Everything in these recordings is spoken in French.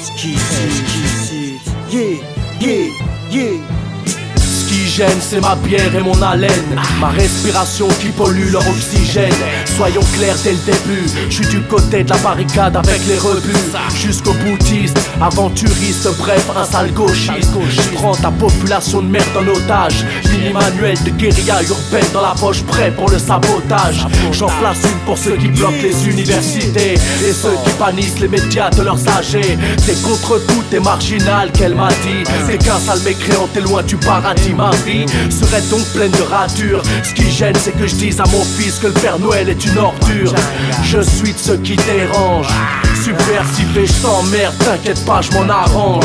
Ce qui gêne, c'est ma bière et mon haleine, ma respiration qui pollue leur oxygène. Soyons clairs dès le début, je suis du côté de la barricade avec les rebuts. Jusqu'au boutiste, aventuriste, bref, un sale gauchiste. Je prends ta population de merde en otage. Mini manuel de guérilla urbaine dans la poche, prêt pour le sabotage. J'en place une pour ceux qui bloquent les universités et ceux qui bannissent les médias de leurs âgés. T'es contre tout, t'es marginal, qu'elle m'a dit. T'es qu'un sale mécréant, t'es loin du paradis. Ma vie serait donc pleine de ratures. Ce qui gêne, c'est que je dise à mon fils que le Père Noël est une ordure. Je suis de ceux qui dérangent. Subversif et je t'emmerde, t'inquiète pas, je m'en arrange.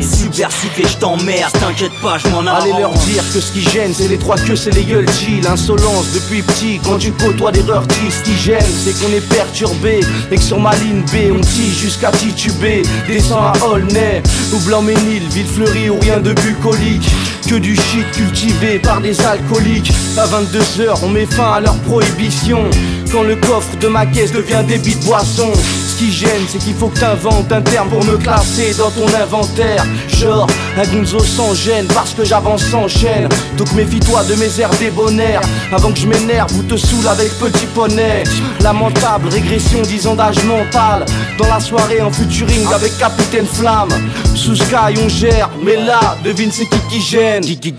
Subversif et je t'emmerde, t'inquiète pas, je m'en arrange. Allez leur dire que ce qui gêne, c'est les trois queues, c'est les gueules G. L'insolence depuis petit, quand tu côtoies des rurtis. Ce qui gêne, c'est qu'on est perturbé et que sur ma ligne B, on tige jusqu'à tituber. Descends à Aulnay ou Blanc-Ménil, Villefleury ou rien de bucolique. Que du shit cultivé par des alcooliques. À 22h, on met fin à leur prohibition. Quand le coffre de ma caisse devient débit de boisson. Ce qui gêne, c'est qu'il faut que t'inventes un terme pour me classer dans ton inventaire. Genre, un gonzo sans gêne parce que j'avance sans chaîne. Donc méfie-toi de mes airs débonnaires avant que je m'énerve ou te saoule avec petit poney. Lamentable régression d'10 ans d'âge mental. Dans la soirée en futuring avec Capitaine Flamme. Sous Sky on gère, mais là, devine c'est qui gêne. Ce qui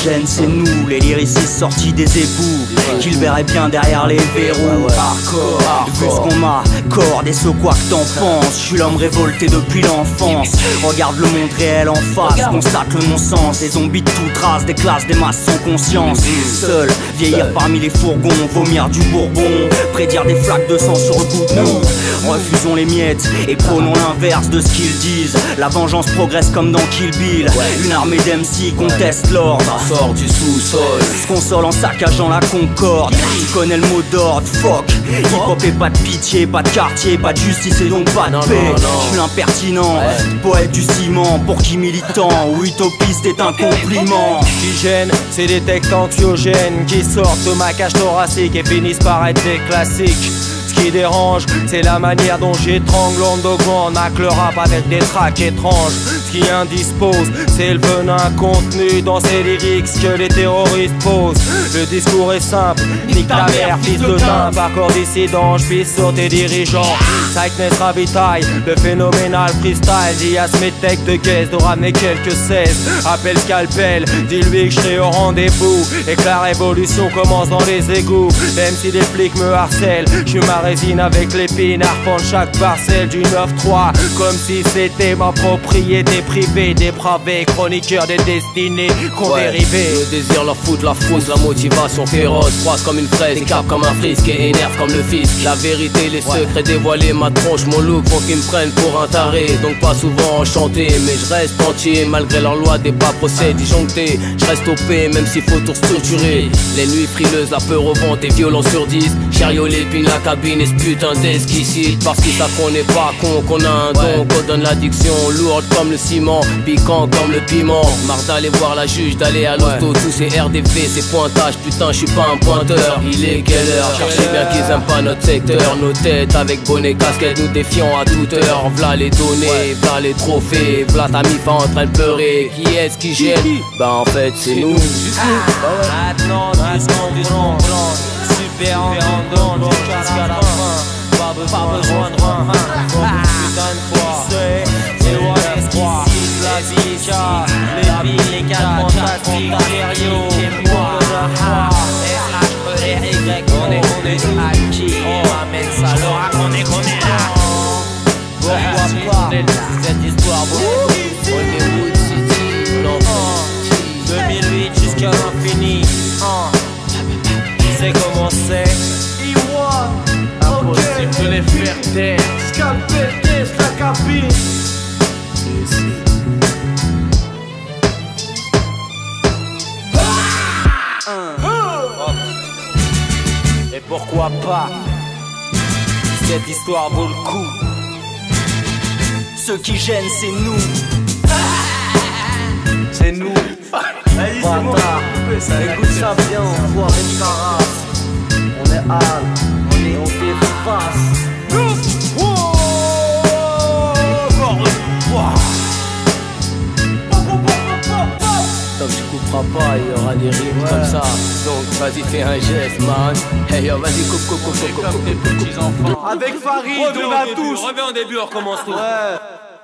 gêne, c'est nous, les lyricistes sortis des ébouts, qu'ils verraient bien derrière les verrous. Hardcore, vu ce qu'on m'a corde et ce quoi que t'en penses. Je suis l'homme révolté depuis l'enfance. Regarde le monde réel en face, constate le non-sens. Des zombies de toute race, des classes, des masses sans conscience. Seul, vieillir parmi les fourgons, vomir du bourbon, prédire des flaques de sang sur le bout de nous. Refusons les miettes et prônons l'inverse de ce qu'ils disent. La vengeance progresse comme dans Kill Bill. Une armée d'MC conteste l'ordre, sort du sous-sol, se console en saccageant la concorde. Tu connais le mot d'ordre, fuck. Hip-hop et pas de pitié, pas de quartier, pas de justice et donc pas de paix. Je suis l'impertinent, poète du ciment. Pour qui militant ou utopiste est un compliment. Ce qui gêne, c'est des textes anxiogènes qui sortent de ma cage thoracique et finissent par être des classiques. Ce qui dérange, c'est la manière dont j'étrangle underground avec le rap avec des tracks étranges. Ce qui indispose, c'est le venin contenu dans ces lyrics que les terroristes posent. Le discours est simple, nique ta mère, fils de timbre. Accord dissident, j'pisse sur tes dirigeants. Tightness ravitaille, le phénoménal freestyle. Dis à Smith-Tech de caisse de ramener quelques 16. Appelle Scalpel, dis-lui que j'serai au rendez-vous et que la révolution commence dans les égouts. Même si les flics me harcèlent, j'suis ma résine avec l'épine, arpente chaque parcelle du 9-3. Comme si c'était ma propriété privée. Dépravé, chroniqueur des destinées qu'on dérivé. Le désir, la foudre, la frousse, la motivation féroce. Froisse comme une fraise, écarpe comme un frisque et énerve comme le fisc. La vérité, les secrets dévoilés, ma tronche, mon look font qu'ils me prennent pour un taré. Donc pas souvent enchanté, mais je reste entier. Malgré leur loi des pas procès disjonctés, je reste OP même s'il faut tout structurer. Les nuits frileuses, la peur au ventre et violence sur 10. Chariot, l'épine, la cabine et ce putain d'esquicide. Parce qu'ils savent qu'on n'est pas con, qu'on a un don, qu'on donne l'addiction lourde comme le ciment, piquant comme le piment. Marre d'aller voir la juge, d'aller à l'hosto. Tous ces RDV, ces pointages, putain je suis pas un pointeur. Il est quelle heure? Cherchez bien qu'ils aiment pas notre secteur. Nos têtes avec bonnet, casquette, nous défions à toute heure. V'là les données, v'là les trophées, v'là ta mi-fa en train de pleurer. Qui est-ce qui gêne? Bah en fait c'est nous. Maintenant tu comprends, super en jusqu'à la fin. Pas besoin de rien, putain de fois. C'est what est-ce qu'ici, la Zika, les billes, les 4 fantastiques, Stéréo, et moi, SHERY, on est acquis, on ramène ça, l'aura qu'on est là. Pourquoi pas cette histoire, Hollywood City, 2008 jusqu'à l'infini, c'est comment c'est. Impossible de les faire taire. Scalpel, caisse, la cabine. Et pourquoi pas? Cette histoire vaut le coup. Ce qui gêne, c'est nous. C'est nous. Vas-y, c'est bon. Écoute ça bien, on voit avec ta race. On est Al, on dépasse. fera pas, il y aura des rimes comme ça. Donc vas-y fais un geste man. Hey yo vas-y coupe. Avec Farid, on a tous. Reviens au début, on recommence tout. Ouais.